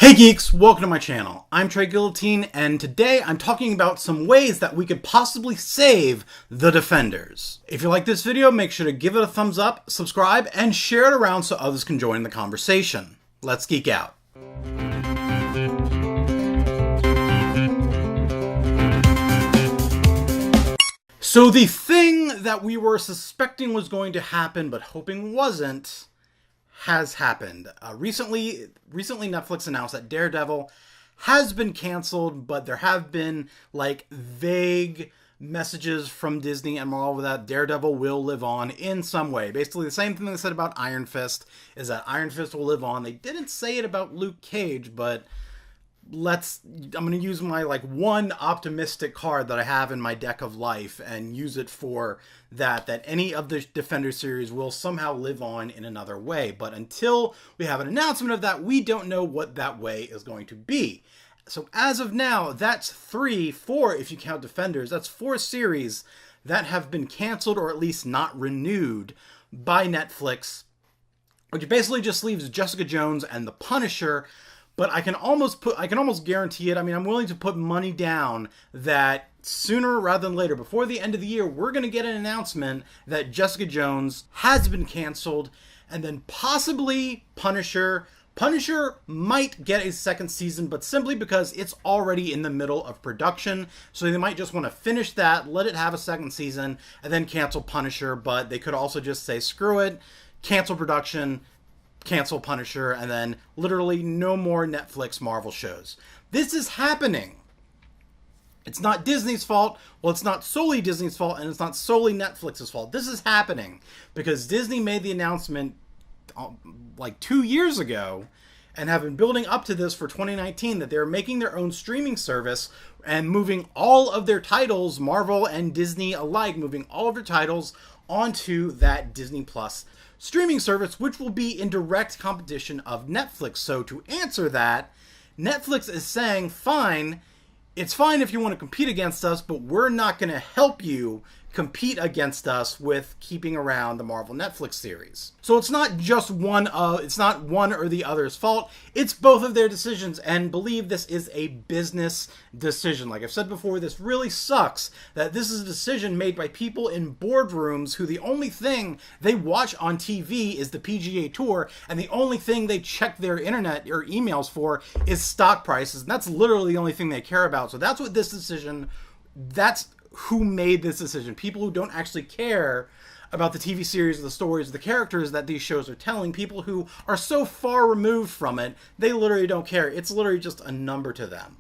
Hey geeks, welcome to my channel. I'm Trey Guillotine, and today I'm talking about some ways that we could possibly save the Defenders. If you like this video, make sure to give it a thumbs up, subscribe, and share it around so others can join the conversation. Let's geek out. So the thing that we were suspecting was going to happen, but hoping wasn't, has happened. Recently Netflix announced that Daredevil has been canceled, but there have been like vague messages from Disney and Marvel that Daredevil will live on in some way. Basically the same thing they said about Iron Fist, is that Iron Fist will live on. They didn't say it about Luke Cage, but I'm going to use my one optimistic card that I have in my deck of life and use it for that any of the Defender series will somehow live on in another way. But until we have an announcement of that, we don't know what that way is going to be. So as of now, that's four, if you count Defenders, that's 4 series that have been canceled or at least not renewed by Netflix, which basically just leaves Jessica Jones and The Punisher. But I can almost guarantee it. I mean, I'm willing to put money down that sooner rather than later, before the end of the year, we're going to get an announcement that Jessica Jones has been canceled, and then possibly Punisher. Punisher might get a second season, but simply because it's already in the middle of production. So they might just want to finish that, let it have a second season, and then cancel Punisher. But they could also just say, screw it, cancel production, cancel Punisher, and then literally no more Netflix Marvel shows. This is happening. It's not Disney's fault. Well, it's not solely Disney's fault, and it's not solely Netflix's fault. This is happening because Disney made the announcement like 2 years ago and have been building up to this for 2019 that they're making their own streaming service and moving all of their titles, Marvel and Disney alike, moving all of their titles onto that Disney Plus streaming service, which will be in direct competition of Netflix. So to answer that, Netflix is saying, fine, it's fine if you want to compete against us, but we're not going to help you compete against us with keeping around the Marvel Netflix series. So it's not just one or the other's fault. It's both of their decisions, and believe this is a business decision. Like I've said before, this really sucks that this is a decision made by people in boardrooms who the only thing they watch on TV is the PGA Tour, and the only thing they check their internet or emails for is stock prices, and that's literally the only thing they care about. So that's what this decision, that's who made this decision. People who don't actually care about the TV series, the stories, the characters that these shows are telling. People who are so far removed from it, they literally don't care. It's literally just a number to them,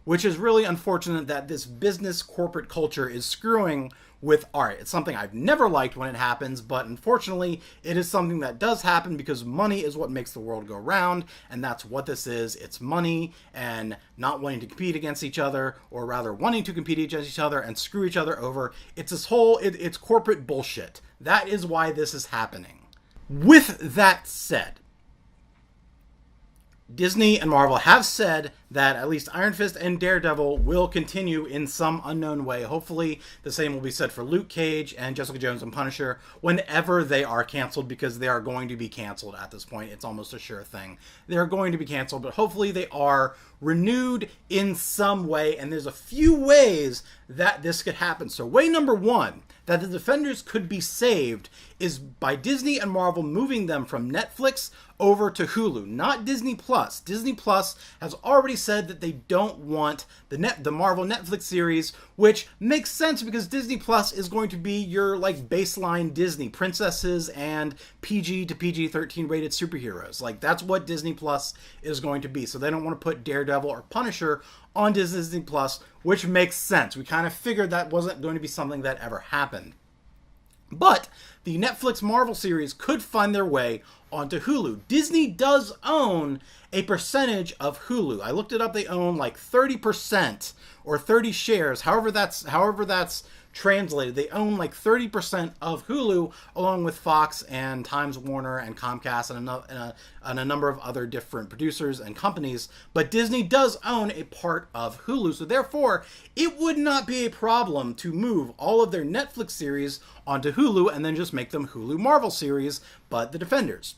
which is really unfortunate that this business corporate culture is screwing with art. It's something I've never liked when it happens, but unfortunately it is something that does happen because money is what makes the world go round, and that's what this is. It's money and not wanting to compete against each other, or rather wanting to compete against each other and screw each other over. It's this whole, it's corporate bullshit. That is why this is happening. With that said, Disney and Marvel have said that at least Iron Fist and Daredevil will continue in some unknown way. Hopefully the same will be said for Luke Cage and Jessica Jones and Punisher whenever they are canceled, because they are going to be canceled at this point. It's almost a sure thing. They're going to be canceled, but hopefully they are renewed in some way, and there's a few ways that this could happen. So way number one, that the Defenders could be saved, is by Disney and Marvel moving them from Netflix over to Hulu, not Disney Plus. Disney Plus has already said that they don't want the Marvel Netflix series, which makes sense because Disney Plus is going to be your baseline Disney princesses and PG to PG-13 rated superheroes. That's what Disney Plus is going to be. So they don't want to put Daredevil or Punisher on Disney Plus, which makes sense. We kind of figured that wasn't going to be something that ever happened. But the Netflix Marvel series could find their way onto Hulu. Disney does own a percentage of Hulu. I looked it up. They own 30% or 30 shares, however that's translated. They own 30% of Hulu, along with Fox and Times Warner and Comcast and a number of other different producers and companies. But Disney does own a part of Hulu, so therefore it would not be a problem to move all of their Netflix series onto Hulu and then just make them Hulu Marvel series, but the Defenders.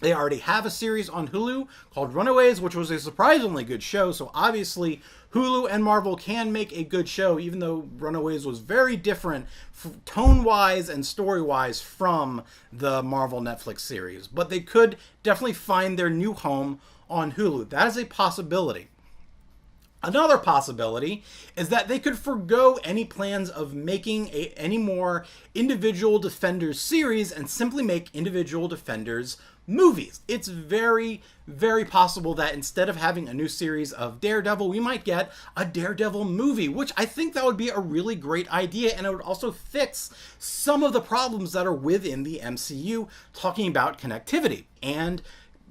They already have a series on Hulu called Runaways, which was a surprisingly good show. So obviously, Hulu and Marvel can make a good show, even though Runaways was very different tone-wise and story-wise from the Marvel Netflix series. But they could definitely find their new home on Hulu. That is a possibility. Another possibility is that they could forgo any plans of making any more individual Defenders series and simply make individual Defenders movies. It's very, very possible that instead of having a new series of Daredevil, we might get a Daredevil movie, which I think that would be a really great idea, and it would also fix some of the problems that are within the MCU, talking about connectivity and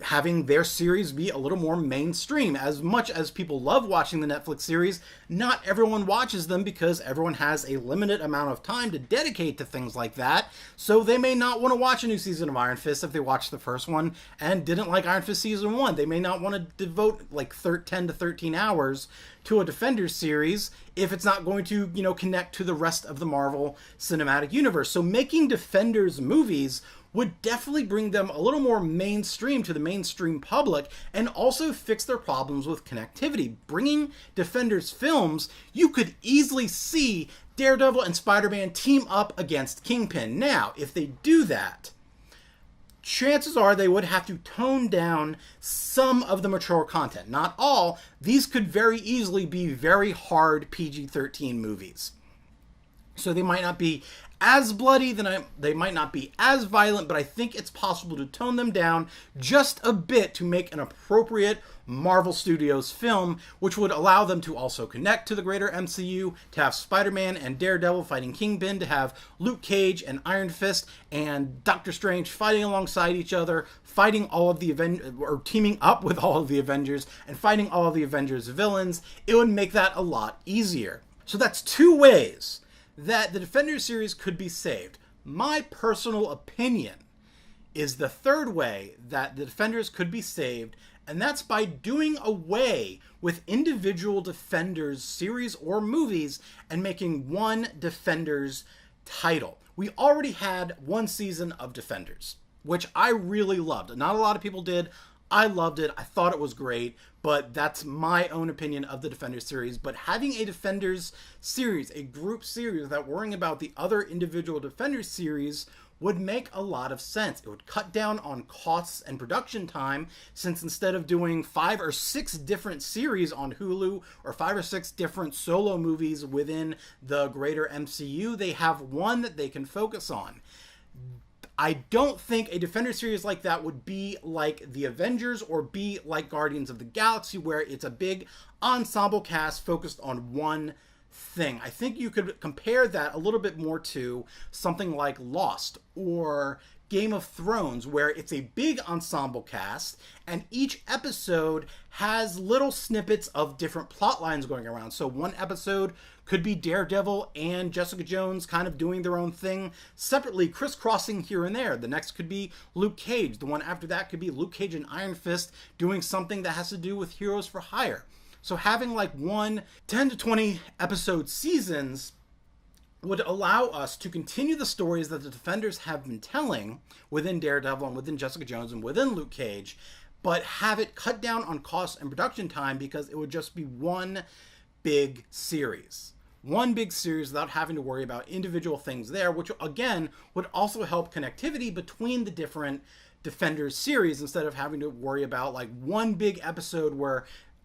having their series be a little more mainstream. As much as people love watching the Netflix series, not everyone watches them because everyone has a limited amount of time to dedicate to things like that. So they may not want to watch a new season of Iron Fist if they watched the first one and didn't like Iron Fist Season 1. They may not want to devote like 10 to 13 hours to a Defenders series if it's not going to, connect to the rest of the Marvel Cinematic Universe. So making Defenders movies would definitely bring them a little more mainstream to the mainstream public and also fix their problems with connectivity. Bringing Defenders films, you could easily see Daredevil and Spider-Man team up against Kingpin. Now, if they do that, chances are they would have to tone down some of the mature content. Not all. These could very easily be very hard PG-13 movies. So they might not be as bloody, they might not be as violent, but I think it's possible to tone them down just a bit to make an appropriate Marvel Studios film, which would allow them to also connect to the greater MCU, to have Spider-Man and Daredevil fighting Kingpin, to have Luke Cage and Iron Fist and Doctor Strange fighting alongside each other, fighting all of the or teaming up with all of the Avengers and fighting all of the Avengers villains. It would make that a lot easier. So that's two ways that the Defenders series could be saved. My personal opinion is the third way that the Defenders could be saved, and that's by doing away with individual Defenders series or movies and making one Defenders title. We already had one season of Defenders, which I really loved. Not a lot of people did. I loved it. I thought it was great, but that's my own opinion of the Defenders series. But having a Defenders series, a group series, without worrying about the other individual Defenders series would make a lot of sense. It would cut down on costs and production time, since instead of doing 5 or 6 different series on Hulu or 5 or 6 different solo movies within the greater MCU, they have one that they can focus on. I don't think a Defender series like that would be like the Avengers or be like Guardians of the Galaxy, where it's a big ensemble cast focused on one thing. I think you could compare that a little bit more to something like Lost or Game of Thrones, where it's a big ensemble cast and each episode has little snippets of different plot lines going around. So one episode could be Daredevil and Jessica Jones kind of doing their own thing separately, crisscrossing here and there. The next could be Luke Cage. The one after that could be Luke Cage and Iron Fist doing something that has to do with Heroes for Hire. So having like 10 to 20 episode seasons would allow us to continue the stories that the Defenders have been telling within Daredevil and within Jessica Jones and within Luke Cage, but have it cut down on cost and production time, because it would just be one big series. One big series without having to worry about individual things there, which again would also help connectivity between the different Defenders series, instead of having to worry about like one big episode where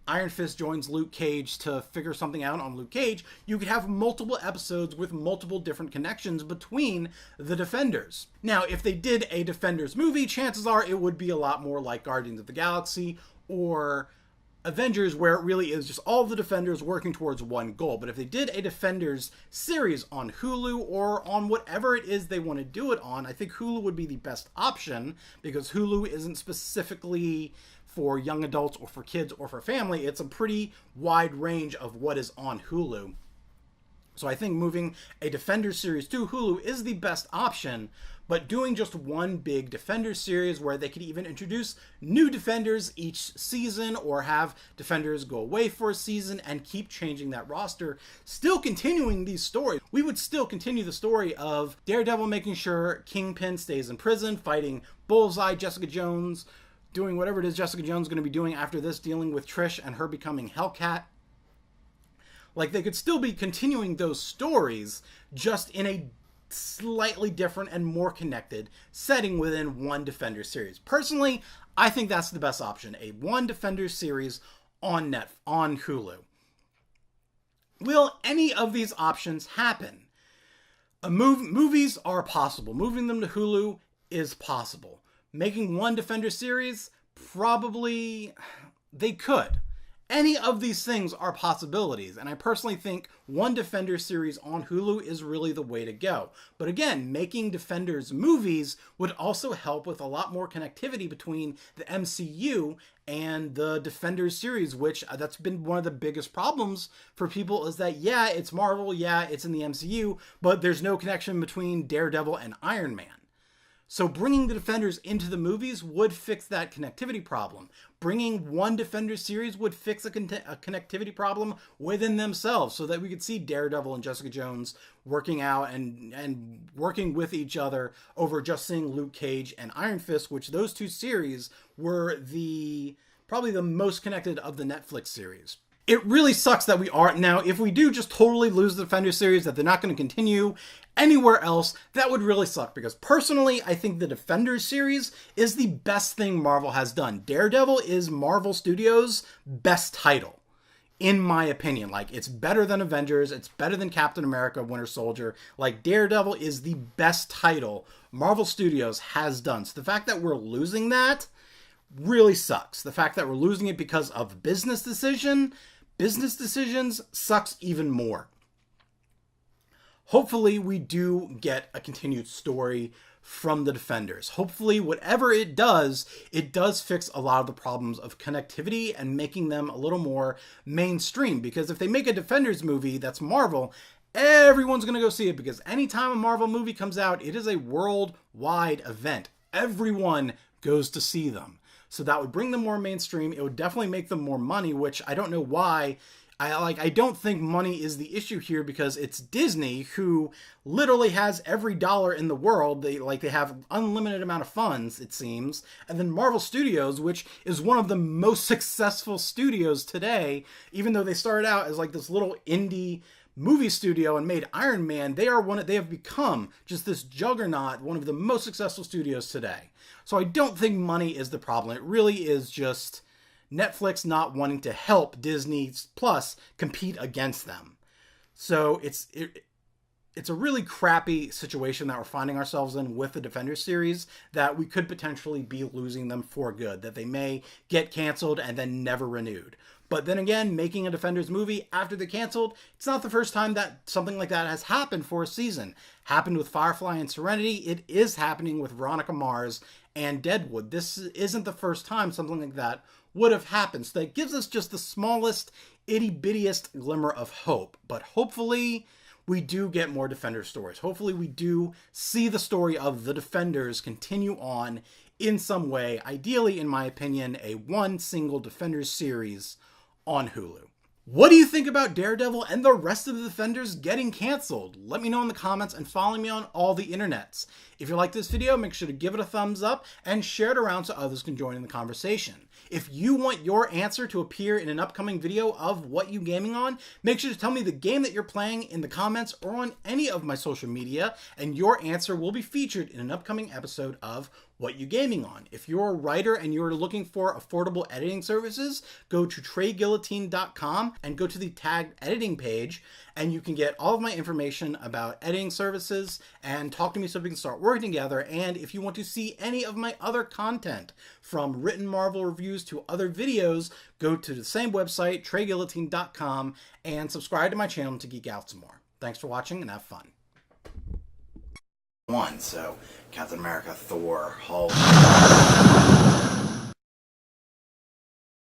Iron Fist joins Luke Cage to figure something out on Luke Cage. You could have multiple episodes with multiple different connections between the Defenders. Now, if they did a Defenders movie, chances are it would be a lot more like Guardians of the Galaxy or Avengers, where it really is just all the Defenders working towards one goal. But if they did a Defenders series on Hulu or on whatever it is they want to do it on, I think Hulu would be the best option, because Hulu isn't specifically for young adults or for kids or for family. It's a pretty wide range of what is on Hulu. So I think moving a Defenders series to Hulu is the best option, but doing just one big Defenders series where they could even introduce new Defenders each season or have Defenders go away for a season and keep changing that roster, still continuing these stories. We would still continue the story of Daredevil making sure Kingpin stays in prison, fighting Bullseye, Jessica Jones, doing whatever it is Jessica Jones is going to be doing after this, dealing with Trish and her becoming Hellcat. Like, they could still be continuing those stories, just in a slightly different and more connected setting within one Defenders series. Personally, I think that's the best option. A one Defenders series on Hulu. Will any of these options happen? Movies are possible. Moving them to Hulu is possible. Making one Defender series, probably they could. Any of these things are possibilities, and I personally think one Defender series on Hulu is really the way to go. But again, making Defenders movies would also help with a lot more connectivity between the MCU and the Defenders series, which that's been one of the biggest problems for people, is that, yeah, it's Marvel, yeah, it's in the MCU, but there's no connection between Daredevil and Iron Man. So bringing the Defenders into the movies would fix that connectivity problem. Bringing one Defenders series would fix a connectivity problem within themselves, so that we could see Daredevil and Jessica Jones working out and working with each other over just seeing Luke Cage and Iron Fist, which those two series were probably the most connected of the Netflix series. It really sucks that we are now, if we do just totally lose the Defender series, that they're not going to continue anywhere else, that would really suck, because personally, I think the Defenders series is the best thing Marvel has done. Daredevil is Marvel Studios' best title, in my opinion. Like, it's better than Avengers, it's better than Captain America, Winter Soldier. Like, Daredevil is the best title Marvel Studios has done. So the fact that we're losing that really sucks. The fact that we're losing it because of business decisions sucks even more. Hopefully we do get a continued story from the Defenders. Hopefully whatever it does fix a lot of the problems of connectivity and making them a little more mainstream. Because if they make a Defenders movie that's Marvel, everyone's going to go see it, because anytime a Marvel movie comes out, it is a worldwide event. Everyone goes to see them. So that would bring them more mainstream. It would definitely make them more money, which I don't know why. I don't think money is the issue here, because it's Disney, who literally has every dollar in the world. They have unlimited amount of funds, it seems. And then Marvel Studios, which is one of the most successful studios today, even though they started out as like this little indie movie studio and made Iron Man, they have become just this juggernaut, one of the most successful studios today. So I don't think money is the problem. It really is just Netflix not wanting to help Disney Plus compete against them. So it's a really crappy situation that we're finding ourselves in with the Defenders series, that we could potentially be losing them for good, that they may get canceled and then never renewed. But then again, making a Defenders movie after they're canceled, it's not the first time that something like that has happened for a season. Happened with Firefly and Serenity. It is happening with Veronica Mars and Deadwood. This isn't the first time something like that would have happened. So that gives us just the smallest, itty-bittiest glimmer of hope. But hopefully we do get more Defender stories. Hopefully we do see the story of the Defenders continue on in some way. Ideally, in my opinion, a one single Defenders series on Hulu. What do you think about Daredevil and the rest of the Defenders getting canceled? Let me know in the comments and follow me on all the internets. If you like this video, make sure to give it a thumbs up and share it around so others can join in the conversation. If you want your answer to appear in an upcoming video of What You Gaming On, make sure to tell me the game that you're playing in the comments or on any of my social media, and your answer will be featured in an upcoming episode of What You Gaming On. If you're a writer and you're looking for affordable editing services, go to TreyGuillotine.com and go to the tagged editing page, and you can get all of my information about editing services and talk to me so we can start working together. And if you want to see any of my other content, from written Marvel reviews to other videos, go to the same website, TreyGuillotine.com, and subscribe to my channel to geek out some more. Thanks for watching and have fun. So Captain America, Thor, Hulk.